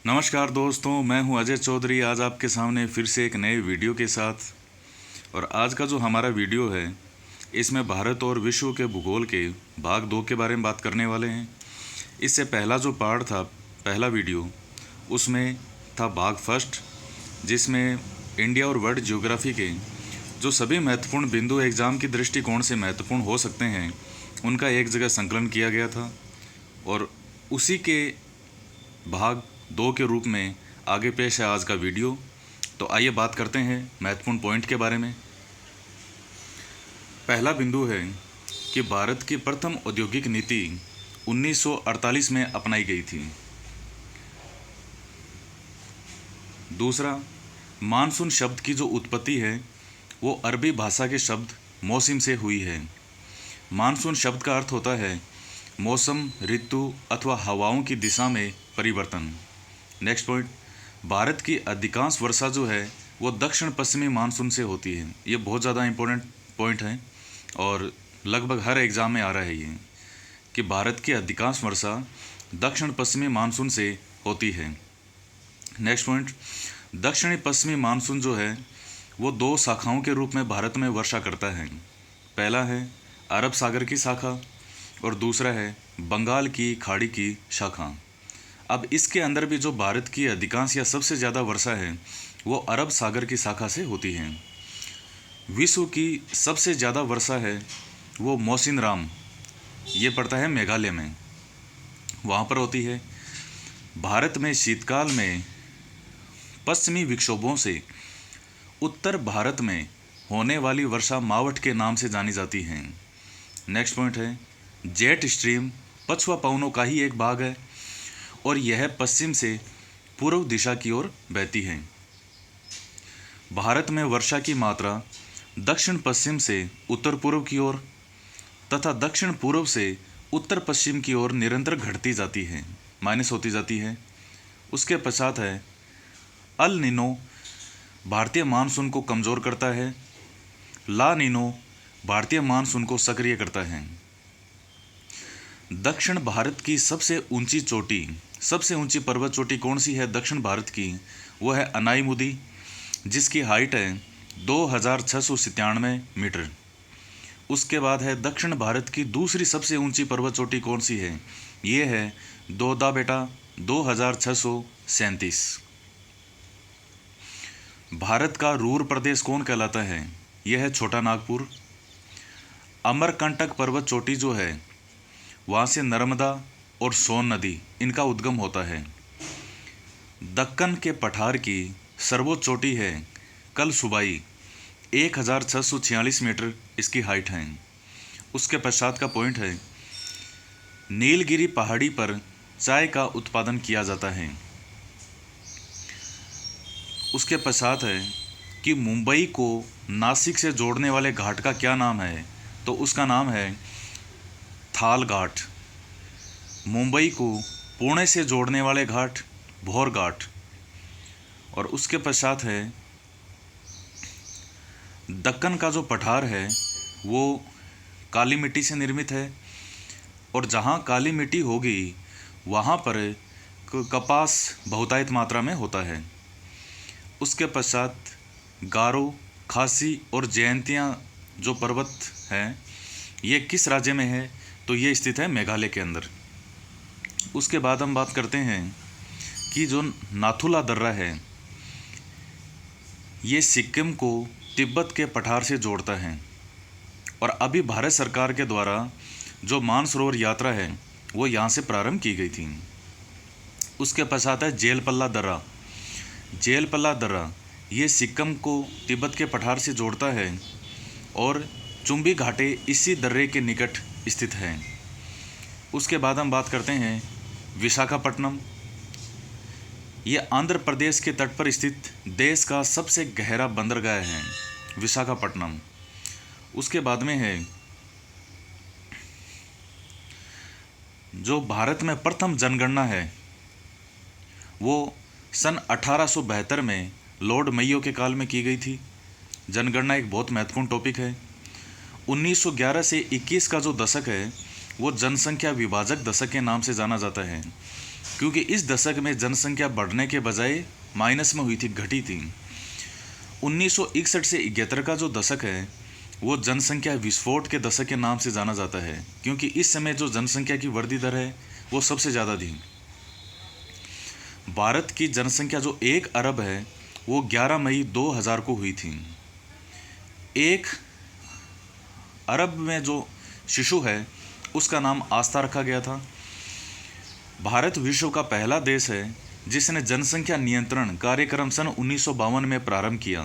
नमस्कार दोस्तों, मैं हूं अजय चौधरी। आज आपके सामने फिर से एक नए वीडियो के साथ। और आज का जो हमारा वीडियो है इसमें भारत और विश्व के भूगोल के भाग 2 के बारे में बात करने वाले हैं। इससे पहला जो पार्ट था, पहला वीडियो, उसमें था भाग फर्स्ट, जिसमें इंडिया और वर्ल्ड ज्योग्राफी के जो सभी महत्वपूर्ण बिंदु एग्ज़ाम की दृष्टिकोण से महत्वपूर्ण हो सकते हैं उनका एक जगह संकलन किया गया था। और उसी के भाग 2 के रूप में आगे पेश है आज का वीडियो। तो आइए बात करते हैं महत्वपूर्ण पॉइंट के बारे में। पहला बिंदु है कि भारत की प्रथम औद्योगिक नीति 1948 में अपनाई गई थी। दूसरा, मानसून शब्द की जो उत्पत्ति है वो अरबी भाषा के शब्द मौसम से हुई है। मानसून शब्द का अर्थ होता है मौसम, ऋतु अथवा हवाओं की दिशा में परिवर्तन। नेक्स्ट पॉइंट, भारत की अधिकांश वर्षा जो है वो दक्षिण पश्चिमी मानसून से होती है। ये बहुत ज़्यादा इम्पोर्टेंट पॉइंट है और लगभग हर एग्ज़ाम में आ रहा है ये, कि भारत की अधिकांश वर्षा दक्षिण पश्चिमी मानसून से होती है। नेक्स्ट पॉइंट, दक्षिणी पश्चिमी मानसून जो है वो 2 शाखाओं के रूप में भारत में वर्षा करता है। पहला है अरब सागर की शाखा और दूसरा है बंगाल की खाड़ी की शाखा। अब इसके अंदर भी जो भारत की अधिकांश या सबसे ज़्यादा वर्षा है वो अरब सागर की शाखा से होती है। विश्व की सबसे ज़्यादा वर्षा है वो मौसिनराम, ये पड़ता है मेघालय में, वहाँ पर होती है। भारत में शीतकाल में पश्चिमी विक्षोभों से उत्तर भारत में होने वाली वर्षा मावठ के नाम से जानी जाती है। नेक्स्ट पॉइंट है जेट स्ट्रीम पछुआ पवनों का ही एक भाग है और यह पश्चिम से पूर्व दिशा की ओर बहती है। भारत में वर्षा की मात्रा दक्षिण पश्चिम से उत्तर पूर्व की ओर तथा दक्षिण पूर्व से उत्तर पश्चिम की ओर निरंतर घटती जाती है, माइनस होती जाती है। उसके पश्चात है अल नीनो, भारतीय मानसून को कमज़ोर करता है। ला नीनो भारतीय मानसून को सक्रिय करता है। दक्षिण भारत की सबसे ऊंची पर्वत चोटी कौन सी है दक्षिण भारत की? वो है अनाईमुदी, जिसकी हाइट है 2697 मीटर। उसके बाद है दक्षिण भारत की दूसरी सबसे ऊंची पर्वत चोटी कौन सी है? ये है दोदा बेटा, 2637। भारत का रूर प्रदेश कौन कहलाता है? यह है छोटा नागपुर। अमरकंटक पर्वत चोटी जो है वहाँ से नर्मदा और सोन नदी इनका उद्गम होता है। दक्कन के पठार की सर्वोच्च चोटी है कलसुबाई, 1646 मीटर इसकी हाइट है। उसके पश्चात का पॉइंट है नीलगिरी पहाड़ी पर चाय का उत्पादन किया जाता है। उसके पश्चात है कि मुंबई को नासिक से जोड़ने वाले घाट का क्या नाम है? तो उसका नाम है थाल घाट। मुंबई को पुणे से जोड़ने वाले घाट भोर घाट। और उसके पश्चात है दक्कन का जो पठार है वो काली मिट्टी से निर्मित है और जहाँ काली मिट्टी होगी वहाँ पर कपास बहुतायत मात्रा में होता है। उसके पश्चात गारो, खासी और जयंतिया जो पर्वत हैं ये किस राज्य में है? तो ये स्थित है मेघालय के अंदर। उसके बाद हम बात करते हैं कि जो नाथुला दर्रा है ये सिक्किम को तिब्बत के पठार से जोड़ता है। और अभी भारत सरकार के द्वारा जो मानसरोवर यात्रा है वो यहाँ से प्रारंभ की गई थी। उसके पश्चात है जेलपल्ला दर्रा। जेलपल्ला दर्रा ये सिक्किम को तिब्बत के पठार से जोड़ता है और चुंबी घाटे इसी दर्रे के निकट स्थित है। उसके बाद हम बात करते हैं विशाखापट्टनम। ये आंध्र प्रदेश के तट पर स्थित देश का सबसे गहरा बंदरगाह है विशाखापट्टनम। उसके बाद में है जो भारत में प्रथम जनगणना है वो सन 1872 में लॉर्ड मेयो के काल में की गई थी। जनगणना एक बहुत महत्वपूर्ण टॉपिक है। 1911 से 21 का जो दशक है वो जनसंख्या विभाजक दशक के नाम से जाना जाता है। क्योंकि इस दशक में जनसंख्या बढ़ने के बजाय माइनस में हुई थी, घटी थी। 1961 से 71 का जो दशक है वो जनसंख्या विस्फोट के दशक के नाम से जाना जाता है, क्योंकि इस समय जो जनसंख्या की वृद्धि दर है वो सबसे ज़्यादा थी। भारत की जनसंख्या जो 1 अरब है वो 11 मई 2000 को हुई थी। 1 अरब में जो शिशु है उसका नाम आस्था रखा गया था। भारत विश्व का पहला देश है जिसने जनसंख्या नियंत्रण कार्यक्रम सन 1952 में प्रारंभ किया।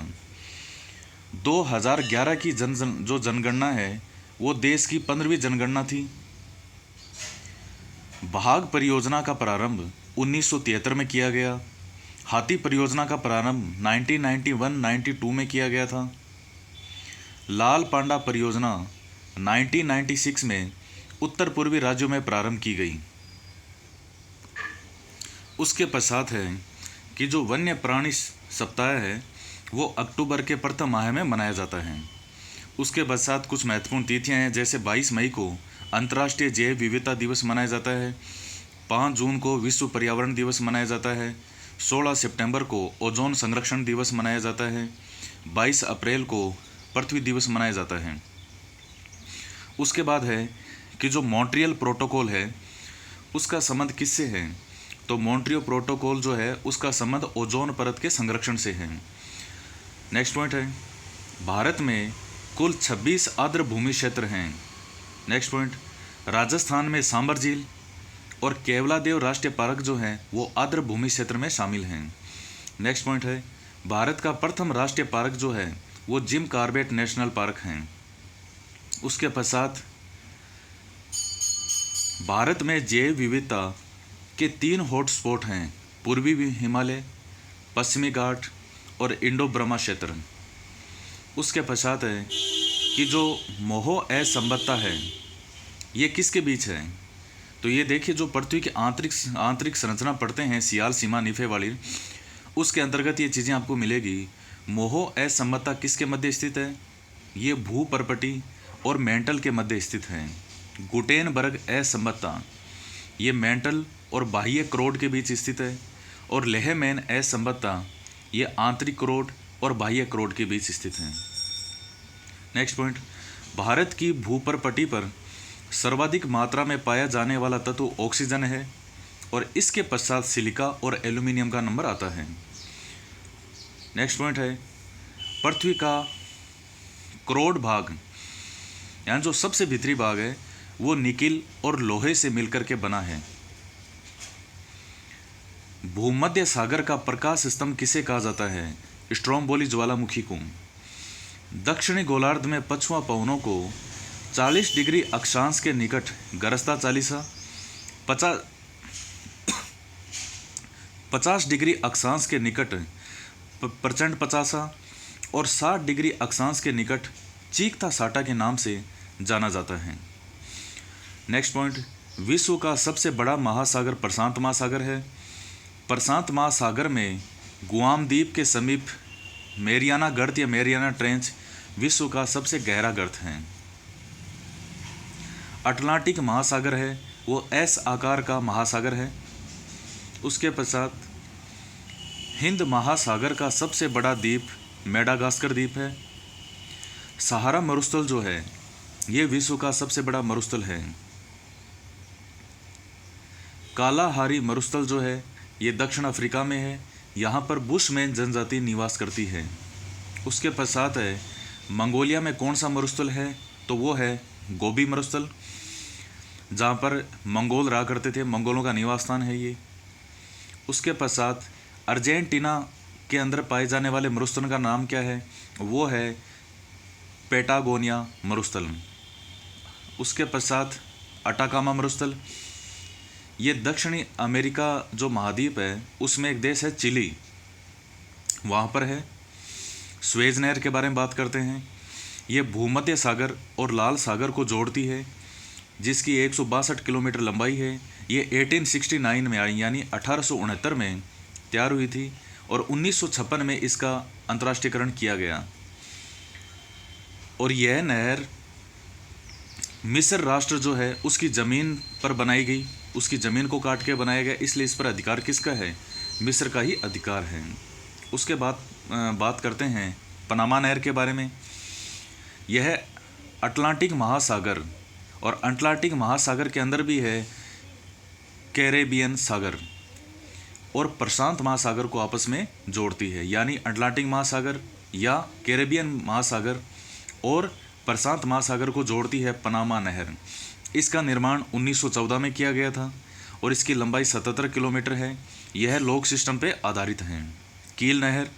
2011 की जो जनगणना है वो देश की 15वीं जनगणना थी। भाग परियोजना का प्रारंभ 1973 में किया गया। हाथी परियोजना का प्रारंभ 1991-92 में किया गया था। लाल पांडा परियोजना 1996 में उत्तर पूर्वी राज्यों में प्रारंभ की गई। उसके पश्चात है कि जो वन्य प्राणी सप्ताह है वो अक्टूबर के प्रथम माह में मनाया जाता है। उसके पश्चात कुछ महत्वपूर्ण तिथियां हैं, जैसे 22 मई को अंतर्राष्ट्रीय जैव विविधता दिवस मनाया जाता है, 5 जून को विश्व पर्यावरण दिवस मनाया जाता है, 16 सितंबर को ओजोन संरक्षण दिवस मनाया जाता है, 22 अप्रैल को पृथ्वी दिवस मनाया जाता है। उसके बाद है कि जो मॉन्ट्रियल प्रोटोकॉल है उसका संबंध किससे है, तो मॉन्ट्रियल प्रोटोकॉल जो है उसका संबंध ओजोन परत के संरक्षण से है। नेक्स्ट पॉइंट है, भारत में कुल 26 आर्द्र भूमि क्षेत्र हैं। नेक्स्ट पॉइंट, राजस्थान में सांबर झील और केवलादेव राष्ट्रीय पार्क जो है वो आर्द्र भूमि क्षेत्र में शामिल हैं। नेक्स्ट पॉइंट है, भारत का प्रथम राष्ट्रीय पार्क जो है वो जिम कॉर्बेट नेशनल पार्क हैं। उसके पश्चात भारत में जैव विविधता के 3 हॉटस्पॉट हैं, पूर्वी हिमालय, पश्चिमी घाट और इंडो ब्रह्मा क्षेत्र। उसके पश्चात है कि जो मोहो असंबद्धता है ये किसके बीच है, तो ये देखिए जो पृथ्वी की आंतरिक संरचना पढ़ते हैं सियाल सीमा निफे वाली, उसके अंतर्गत ये चीज़ें आपको मिलेगी। मोहो असंबद्धता किसके मध्य स्थित है, ये भूपर्पटी और मेंटल के मध्य स्थित है। गुटेनबर्ग असंबद्धता ये मेंटल और बाह्य क्रोड के बीच स्थित है, और लेहमैन असंबद्धता ये आंतरिक क्रोड और बाह्य क्रोड के बीच स्थित है। नेक्स्ट पॉइंट, भारत की भूपर्पटी पर सर्वाधिक मात्रा में पाया जाने वाला तत्व ऑक्सीजन है, और इसके पश्चात सिलिका और एल्यूमिनियम का नंबर आता है। नेक्स्ट पॉइंट है, पृथ्वी का क्रोड भाग यानी जो सबसे भीतरी भाग है वो निकिल और लोहे से मिलकर के बना है। भूमध्य सागर का प्रकाश स्तंभ किसे कहा जाता है, स्ट्रोम्बोली ज्वालामुखी को। दक्षिणी गोलार्ध में पछुआ पवनों को 40 डिग्री अक्षांश के निकट गरजता 50 डिग्री अक्षांश के निकट प्रचंड 50 और 60 डिग्री अक्षांश के निकट चीखता साटा के नाम से जाना जाता है। नेक्स्ट पॉइंट, विश्व का सबसे बड़ा महासागर प्रशांत महासागर है। प्रशांत महासागर में गुआम द्वीप के समीप मेरियाना गर्त या मेरियाना ट्रेंच विश्व का सबसे गहरा गर्त है। अटलांटिक महासागर है वो एस आकार का महासागर है। उसके पश्चात हिंद महासागर का सबसे बड़ा द्वीप मेडागास्कर द्वीप है। सहारा मरुस्थल जो है ये विश्व का सबसे बड़ा मरुस्थल है। कालाहारी मरुस्थल जो है ये दक्षिण अफ्रीका में है, यहाँ पर बुशमैन जनजाति निवास करती है। उसके पश्चात है मंगोलिया में कौन सा मरुस्थल है, तो वो है गोबी मरुस्थल, जहाँ पर मंगोल रहा करते थे, मंगोलों का निवास स्थान है ये। उसके पश्चात अर्जेंटीना के अंदर पाए जाने वाले मरुस्थल का नाम क्या है, वो है पेटागोनिया मरुस्थल। उसके पश्चात अटाकामा मरुस्थल, ये दक्षिणी अमेरिका जो महाद्वीप है उसमें एक देश है चिली, वहाँ पर है। स्वेज नहर के बारे में बात करते हैं, ये भूमध्य सागर और लाल सागर को जोड़ती है, जिसकी 162 किलोमीटर लंबाई है। ये 1869 में आई, यानी 1869 में तैयार हुई थी, और 1956 में इसका अंतर्राष्ट्रीयकरण किया गया। और यह नहर मिस्र राष्ट्र जो है उसकी ज़मीन पर बनाई गई, उसकी ज़मीन को काट के बनाया गया, इसलिए इस पर अधिकार किसका है? मिस्र का ही अधिकार है। उसके बाद बात करते हैं पनामा नहर के बारे में। यह अटलांटिक महासागर और अटलांटिक महासागर के अंदर भी है कैरेबियन सागर और प्रशांत महासागर को आपस में जोड़ती है, यानी अटलांटिक महासागर या कैरेबियन महासागर और प्रशांत महासागर को जोड़ती है पनामा नहर। इसका निर्माण 1914 में किया गया था और इसकी लंबाई 77 किलोमीटर है। यह लॉक सिस्टम पे आधारित है। कील नहर,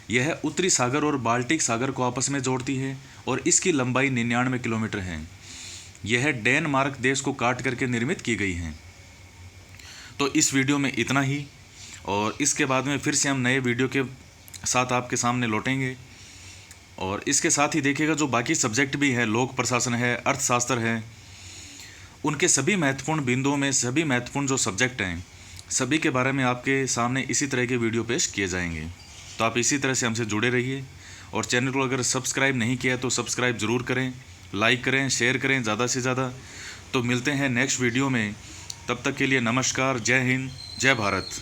यह उत्तरी सागर और बाल्टिक सागर को आपस में जोड़ती है और इसकी लंबाई 99 किलोमीटर है। यह डेनमार्क देश को काट करके निर्मित की गई है। तो इस वीडियो में इतना ही, और इसके बाद में फिर से हम नए वीडियो के साथ आपके सामने लौटेंगे। और इसके साथ ही देखिएगा जो बाकी सब्जेक्ट भी है, लोक प्रशासन है, अर्थशास्त्र है, उनके सभी महत्वपूर्ण बिंदुओं में सभी महत्वपूर्ण जो सब्जेक्ट हैं सभी के बारे में आपके सामने इसी तरह के वीडियो पेश किए जाएंगे। तो आप इसी तरह से हमसे जुड़े रहिए और चैनल को अगर सब्सक्राइब नहीं किया तो सब्सक्राइब ज़रूर करें, लाइक करें, शेयर करें ज़्यादा से ज़्यादा। तो मिलते हैं नेक्स्ट वीडियो में, तब तक के लिए नमस्कार, जय हिंद, जय भारत।